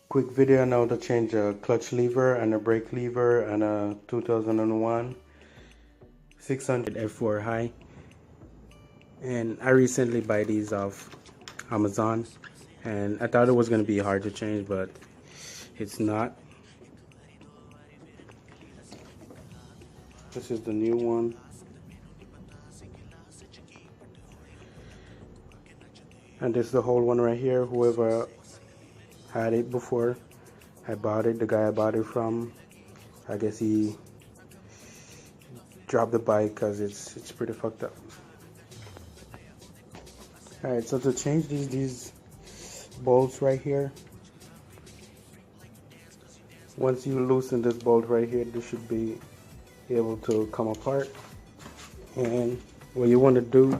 Quick video now to change a clutch lever and a brake lever and a 2001 600 f4i. And I recently buy these off Amazon, and I thought it was going to be hard to change, but it's not. This is the new one. And this is the whole one right here. Whoever had it before I bought it, the guy I bought it from, I guess he dropped the bike because it's pretty fucked up. Alright, so to change these bolts right here, once you loosen this bolt right here, this should be able to come apart. And what you want to do,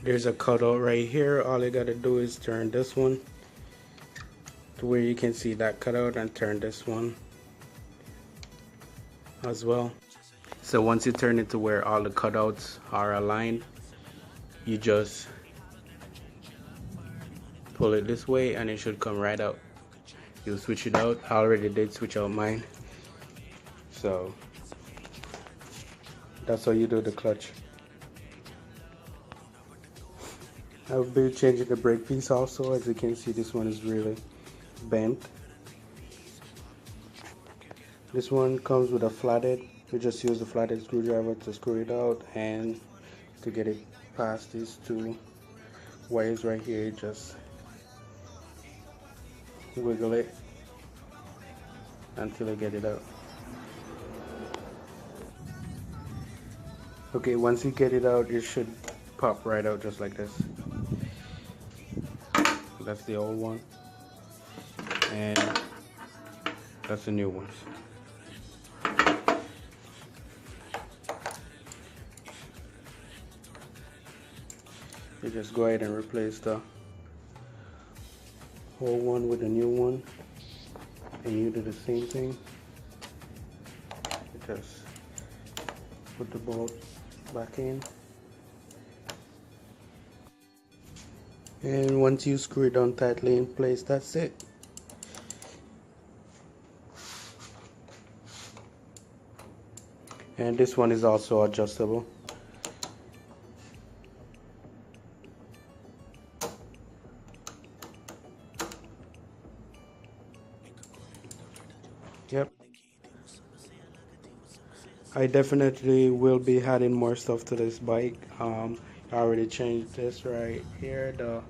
there's a cutout right here. All you got to do is turn this one to where you can see that cutout, and turn this one as well. So once you turn it to where all the cutouts are aligned, you just pull it this way and it should come right out. You'll switch it out. I already did switch out mine. So that's how you do the clutch. I'll be changing the brake piece also. As you can see, this one is really bent. This one comes with a flathead. We just use the flathead screwdriver to screw it out, and to get it past these two wires right here, just wiggle it until I get it out. Okay, once you get it out, it should pop right out just like this. That's the old one, and that's the new ones. You just go ahead and replace the old one with the new one, and you do the same thing. You just put the bolt back in, and once you screw it down tightly in place, that's it. And this one is also adjustable. Yep. I definitely will be adding more stuff to this bike. I already changed this right here, the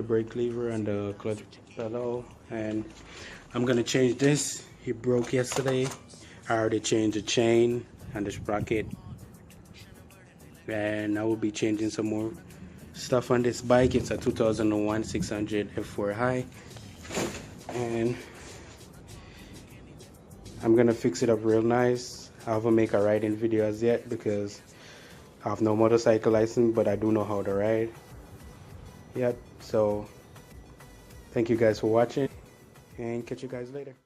brake lever and the clutch pedal, and I'm gonna change this. It broke yesterday. I already changed the chain and the sprocket, and I will be changing some more stuff on this bike. It's a 2001 600 f4i, and I'm gonna fix it up real nice. I haven't made a riding video as yet because I have no motorcycle license, but I do know how to ride. Yep, so thank you guys for watching, and catch you guys later.